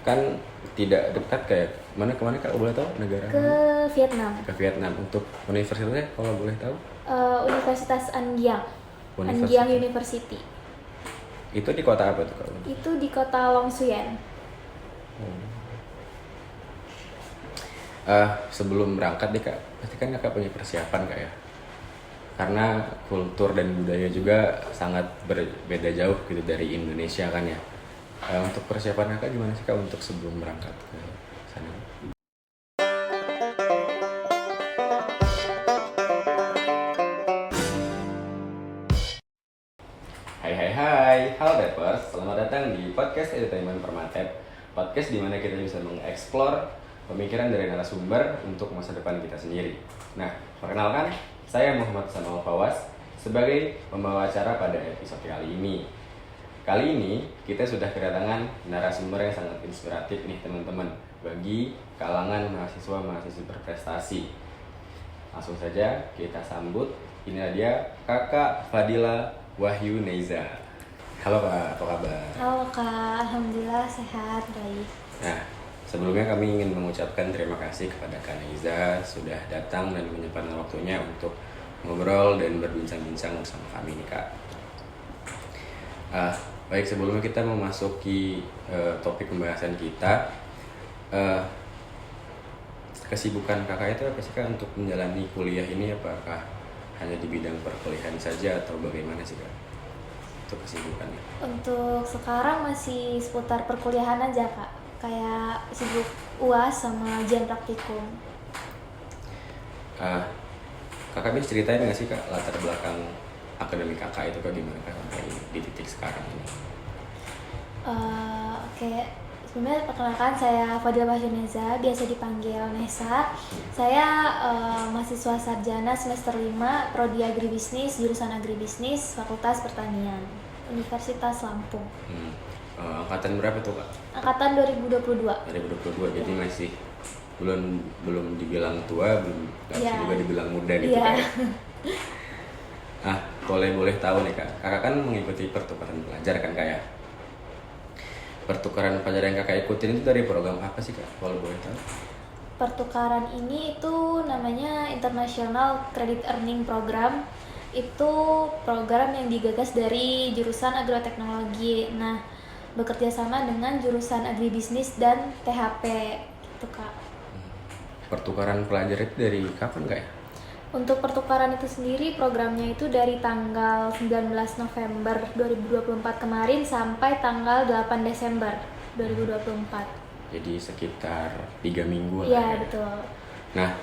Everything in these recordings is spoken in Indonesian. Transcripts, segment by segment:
kan tidak dekat kayak kemana kak boleh tahu negara Ke mana? Vietnam. Ke Vietnam. Untuk universitasnya kalau boleh tahu? Universitas An Giang. An Universitas. Giang University. Itu di kota apa tuh kak? Itu di kota Long Xuyen. Sebelum berangkat nih kak, pasti kan kakak punya persiapan kak ya? Karena kultur dan budaya juga sangat berbeda jauh gitu dari Indonesia kan ya. Untuk persiapan kakak gimana sih kak untuk sebelum berangkat ke sana? Hai, halo Depers, selamat datang di podcast Edutainment Permatep. Podcast di mana kita bisa mengeksplor pemikiran dari narasumber untuk masa depan kita sendiri. Nah, perkenalkan, saya Muhammad Samuel Fawas sebagai pembawa acara pada episode kali ini. Kali ini kita sudah kedatangan narasumber yang sangat inspiratif nih teman-teman bagi kalangan mahasiswa-mahasiswa berprestasi. Langsung saja kita sambut, inilah dia Kakak Fadila Wahyu Neiza. Halo Kak, apa kabar? Halo Kak, alhamdulillah sehat, baik. Nah, sebelumnya kami ingin mengucapkan terima kasih kepada Kak Neiza sudah datang dan menyempatkan waktunya untuk ngobrol dan berbincang-bincang bersama kami nih Kak. Baik, sebelumnya kita memasuki topik pembahasan kita, kesibukan kakak itu apa sih Kak untuk menjalani kuliah ini? Apakah hanya di bidang perkuliahan saja atau bagaimana sih Kak untuk kesibukannya? Untuk sekarang masih seputar perkuliahan aja Kak, kayak sibuk UAS sama ujian praktikum. Kakak bisa ceritain nggak sih Kak latar belakang akademik kakak itu Kak gimana Kak sampai di titik sekarang ini? Oke, sebenarnya perkenalkan saya Fadila Wahyu Neiza, biasa dipanggil Nesa. Saya mahasiswa sarjana semester 5, prodi agribisnis, jurusan agribisnis, Fakultas Pertanian, Universitas Lampung. Angkatan berapa tuh Kak? Angkatan 2022. 2022, jadi masih belum dibilang tua, belum bisa juga dibilang muda gitu Iya. Kak. Boleh tahu nih Kak, kakak kan mengikuti pertukaran pelajar kan Kak ya? Pertukaran pelajar yang kakak ikutin itu dari program apa sih Kak, kalau boleh tahu? Pertukaran ini itu namanya International Credit Earning Program. Itu program yang digagas dari jurusan agroteknologi. Nah, bekerja sama dengan jurusan agribisnis dan THP gitu Kak. Pertukaran pelajar itu dari kapan Kak ya? Untuk pertukaran itu sendiri programnya itu dari tanggal 19 November 2024 kemarin sampai tanggal 8 Desember 2024. Jadi sekitar 3 minggu lah Iya, ya. betul. Nah,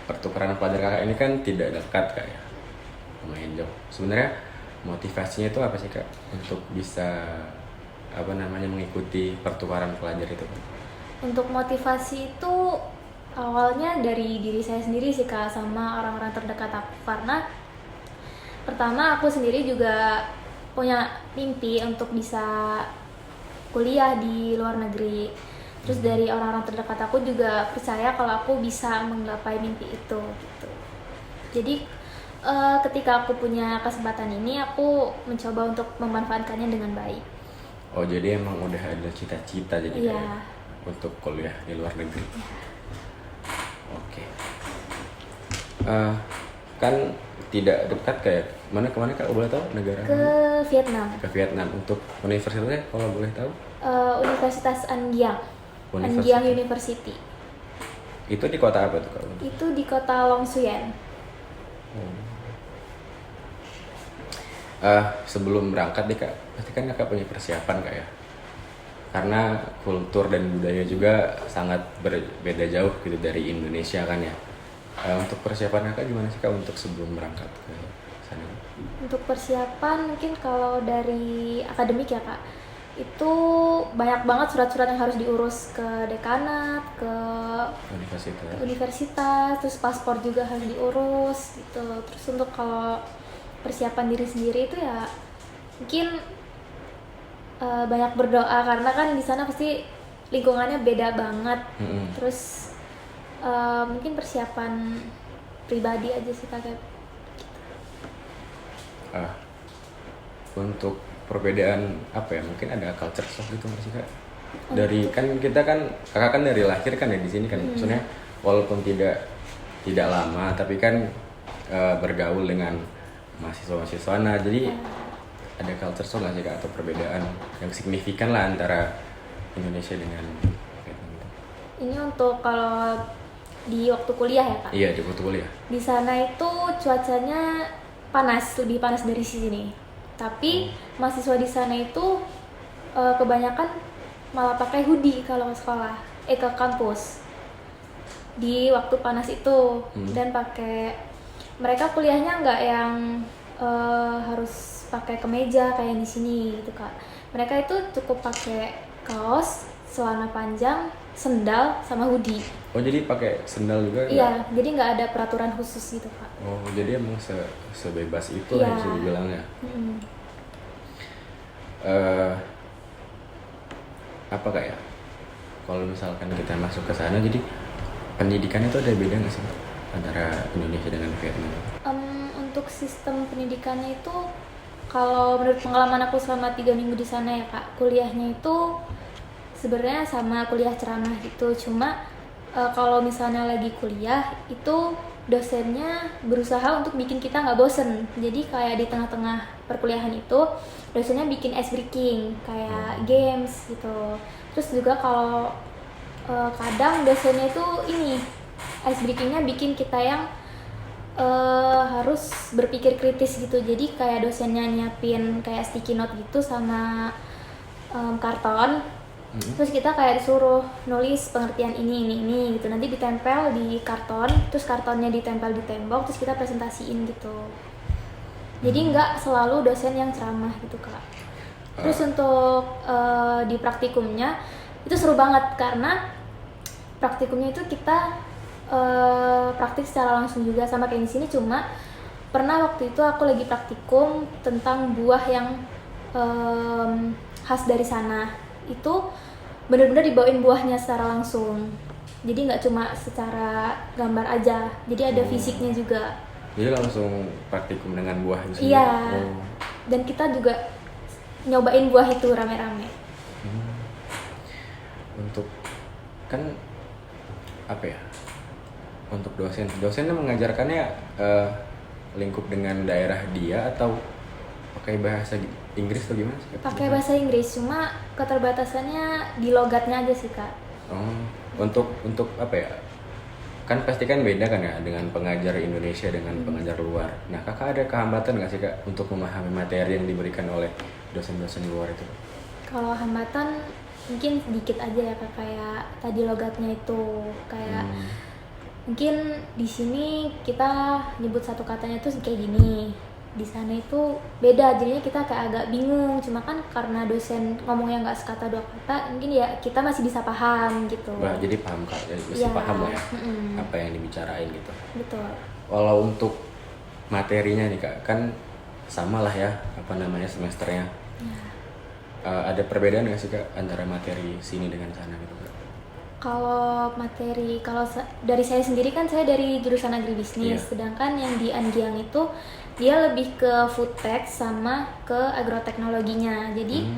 pertukaran pelajar kakak ini kan tidak dekat Kak ya, lumayan jauh. Sebenarnya motivasinya itu apa sih Kak untuk bisa mengikuti pertukaran pelajar itu? Untuk motivasi itu awalnya dari diri saya sendiri sih Kak, sama orang-orang terdekat aku. Karena pertama aku sendiri juga punya mimpi untuk bisa kuliah di luar negeri. Terus dari orang-orang terdekat aku juga percaya kalau aku bisa menggapai mimpi itu gitu. Jadi ketika aku punya kesempatan ini, aku mencoba untuk memanfaatkannya dengan baik. Oh, jadi emang udah ada cita-cita jadi Iya. kayak untuk kuliah di luar negeri. Oke. Kan tidak dekat kayak kemana Kak boleh tahu negara Ke mana? Vietnam. Ke Vietnam. Untuk universitasnya kalau boleh tahu? Universitas An Giang. An Universitas. Giang University. Itu di kota apa tuh Kak? Itu di kota Long Xuyen. Sebelum berangkat nih Kak, pasti kan Kakak punya persiapan Kak ya? Karena kultur dan budaya juga sangat berbeda jauh gitu dari Indonesia kan ya. Untuk persiapan Kakak gimana sih Kak untuk sebelum berangkat ke sana? Untuk persiapan mungkin kalau dari akademik ya Kak, itu banyak banget surat-surat yang harus diurus ke dekanat, ke universitas, terus paspor juga harus diurus gitu. Terus untuk kalau persiapan diri sendiri itu ya mungkin banyak berdoa, karena kan di sana pasti lingkungannya beda banget. Terus mungkin persiapan pribadi aja sih Kak. Untuk perbedaan apa ya, mungkin ada culture shock gitu nggak sih Kak Dari kan kita kan kakak kan dari lahir kan ya di sini kan, maksudnya walaupun tidak lama tapi kan bergaul dengan mahasiswa-mahasiswa. Nah, jadi ada culture shock nggak sih kak, atau perbedaan yang signifikan lah antara Indonesia dengan Vietnam gitu? Ini untuk kalau di waktu kuliah ya kak? Iya, di waktu kuliah. Di sana itu cuacanya panas, lebih panas dari sini. Tapi mahasiswa di sana itu kebanyakan malah pakai hoodie kalau ke sekolah, ke kampus. Di waktu panas itu dan mereka kuliahnya nggak yang harus pakai kemeja kayak di sini gitu kak. Mereka itu cukup pakai kaos, celana panjang, sendal sama hoodie. Oh, jadi pakai sendal juga? Iya, jadi nggak ada peraturan khusus gitu kak. Oh, jadi emang sebebas itu lah bisa dibilangnya. Apa kak ya? Kalau misalkan kita masuk ke sana, jadi pendidikannya itu ada beda nggak sih antara Indonesia dengan Vietnam? Untuk sistem pendidikannya itu, kalau menurut pengalaman aku selama 3 minggu di sana ya kak, kuliahnya itu sebenarnya sama kuliah ceramah gitu. Cuma kalau misalnya lagi kuliah itu dosennya berusaha untuk bikin kita nggak bosen. Jadi kayak di tengah-tengah perkuliahan itu dosennya bikin ice breaking kayak games gitu. Terus juga kalau kadang dosennya itu ice breakingnya bikin kita yang harus berpikir kritis gitu. Jadi kayak dosennya nyiapin kayak sticky note gitu sama karton. Terus kita kayak disuruh nulis pengertian ini gitu. Nanti ditempel di karton, terus kartonnya ditempel di tembok, terus kita presentasiin gitu. Jadi nggak selalu dosen yang ceramah gitu kak. Terus untuk di praktikumnya itu seru banget karena praktikumnya itu kita praktik secara langsung juga sama kayak di sini. Cuma pernah waktu itu aku lagi praktikum tentang buah yang khas dari sana. Itu benar-benar dibawain buahnya secara langsung. Jadi nggak cuma secara gambar aja. Jadi ada fisiknya juga. Jadi langsung praktikum dengan buah itu sendiri? Iya. Dan kita juga nyobain buah itu rame-rame. Untuk kan apa ya? Untuk dosennya mengajarkannya lingkup dengan daerah dia atau pakai bahasa Inggris atau gimana sih? Pakai bahasa Inggris, cuma keterbatasannya di logatnya aja sih kak. Oh, untuk apa ya? Kan pasti kan beda kan ya dengan pengajar Indonesia dengan pengajar luar. Nah, kakak ada kehambatan nggak sih kak untuk memahami materi yang diberikan oleh dosen-dosen luar itu? Kalau hambatan mungkin sedikit aja ya kak, kayak tadi logatnya itu kayak mungkin di sini kita nyebut satu katanya tuh kayak gini, di sana itu beda, jadinya kita kayak agak bingung. Cuma kan karena dosen ngomongnya nggak sekata dua kata, mungkin ya kita masih bisa paham gitu. Bah, jadi paham kak, jadi masih paham lah ya apa yang dibicarain gitu. Betul. Walau untuk materinya nih kak, kan sama lah ya apa namanya semesternya. Ada perbedaan nggak sih kak antara materi sini dengan sana gitu kak? Kalau materi, dari saya sendiri kan saya dari jurusan agribisnis, sedangkan yang di Angiang itu dia lebih ke food tech sama ke agroteknologinya. Jadi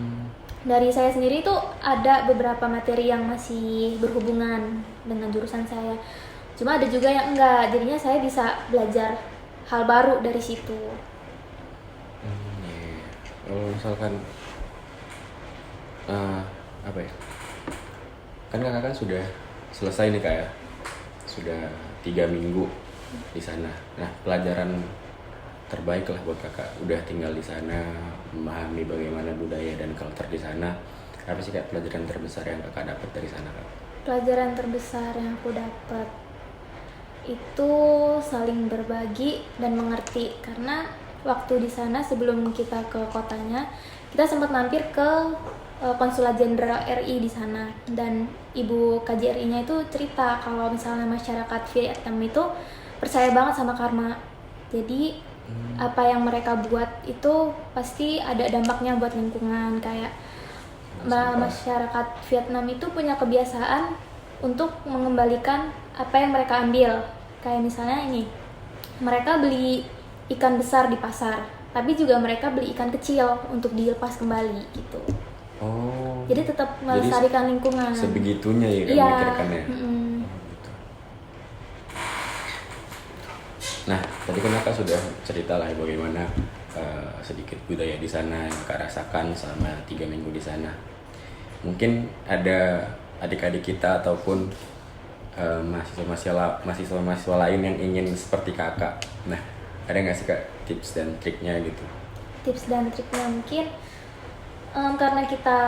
dari saya sendiri itu ada beberapa materi yang masih berhubungan dengan jurusan saya. Cuma ada juga yang enggak, jadinya saya bisa belajar hal baru dari situ. Kalau misalkan apa ya? Kan kakak kan sudah selesai nih kak ya, sudah 3 minggu di sana. Nah, pelajaran terbaik lah buat kakak udah tinggal di sana, memahami bagaimana budaya dan culture di sana. Apa sih kak pelajaran terbesar yang kakak dapat dari sana kak? Pelajaran terbesar yang aku dapat itu saling berbagi dan mengerti. Karena waktu di sana sebelum kita ke kotanya, kita sempat mampir ke Konsulat Jenderal RI di sana, dan ibu KJRI-nya itu cerita kalau misalnya masyarakat Vietnam itu percaya banget sama karma. Jadi apa yang mereka buat itu pasti ada dampaknya buat lingkungan. Kayak masyarakat Vietnam itu punya kebiasaan untuk mengembalikan apa yang mereka ambil. Kayak misalnya ini, mereka beli ikan besar di pasar, tapi juga mereka beli ikan kecil untuk dilepas kembali gitu. Oh. Jadi tetap melestarikan lingkungan. Sebegitunya ya kan Iya. memikirkannya. Gitu. Nah, tadi kan Kakak sudah cerita lah ya bagaimana sedikit budaya di sana yang Kakak rasakan selama 3 minggu di sana. Mungkin ada adik-adik kita ataupun mahasiswa-mahasiswa lain yang ingin seperti Kakak. Nah, ada nggak sih Kak tips dan triknya gitu? Tips dan triknya mungkin karena kita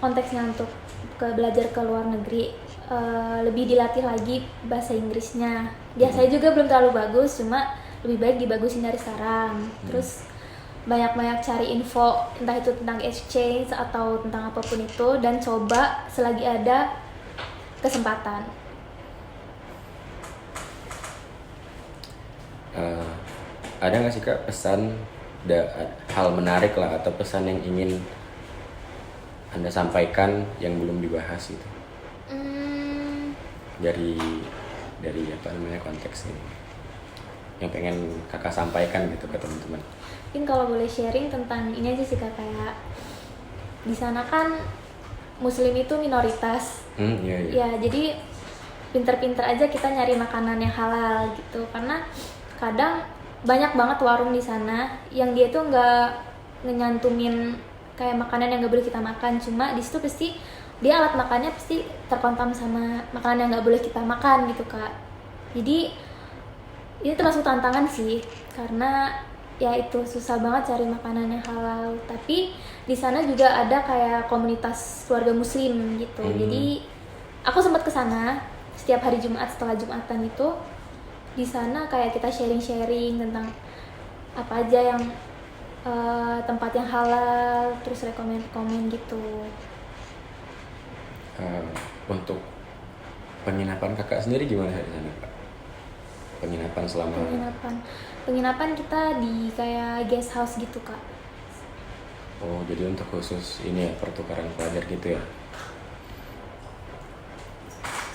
konteksnya untuk belajar ke luar negeri, lebih dilatih lagi bahasa Inggrisnya. Saya juga belum terlalu bagus, cuma lebih baik dibagusin dari sekarang. Terus banyak-banyak cari info, entah itu tentang exchange atau tentang apapun itu, dan coba selagi ada kesempatan. Ada nggak sih Kak pesan, hal menarik lah atau pesan yang ingin Anda sampaikan yang belum dibahas gitu? Dari apa namanya konteks ini yang pengen Kakak sampaikan gitu ke teman-teman. Mungkin kalau boleh sharing tentang ini aja sih Kak, kayak di sana kan Muslim itu minoritas. Iya. Ya, jadi pinter-pinter aja kita nyari makanan yang halal gitu, karena kadang banyak banget warung di sana yang dia tuh nggak ngenyantumin kayak makanan yang nggak boleh kita makan, cuma di situ pasti dia alat makannya pasti terkontam sama makanan yang nggak boleh kita makan gitu Kak. Jadi ini termasuk tantangan sih, karena ya itu susah banget cari makanan yang halal. Tapi di sana juga ada kayak komunitas keluarga Muslim gitu. Jadi aku sempat ke sana setiap hari Jumat setelah Jumatan itu. Di sana kayak kita sharing-sharing tentang apa aja yang tempat yang halal, terus rekomen gitu. Untuk penginapan Kakak sendiri gimana di sana Kak? Penginapan selama Penginapan kita di kayak guest house gitu Kak. Oh, jadi untuk khusus ini ya, pertukaran pelajar gitu ya?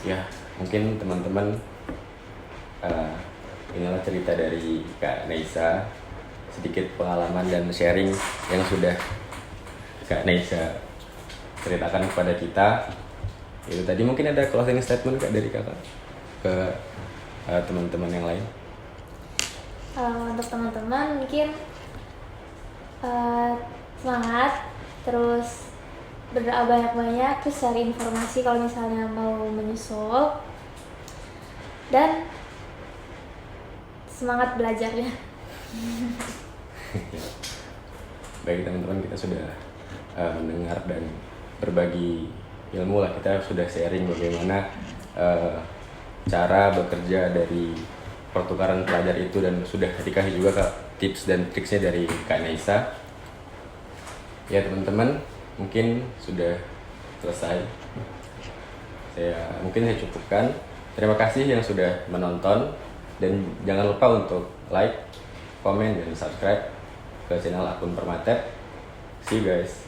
Ya, mungkin teman-teman inilah cerita dari Kak Neisa, sedikit pengalaman dan sharing yang sudah Kak Neisa ceritakan kepada kita. Itu tadi mungkin ada closing statement Kak dari Kakak ke teman-teman yang lain. Untuk teman-teman mungkin semangat, terus berdoa banyak-banyak, terus cari informasi kalau misalnya mau menyusul, dan semangat belajarnya. Baik teman-teman, kita sudah mendengar dan berbagi ilmu lah. Kita sudah sharing bagaimana cara bekerja dari pertukaran pelajar itu, dan sudah dikasih juga Kak tips dan triksnya dari Kak Neisa. Ya teman-teman, mungkin sudah selesai. Mungkin saya cukupkan. Terima kasih yang sudah menonton, dan jangan lupa untuk like, komen, dan subscribe ke channel akun Permatep. See you guys.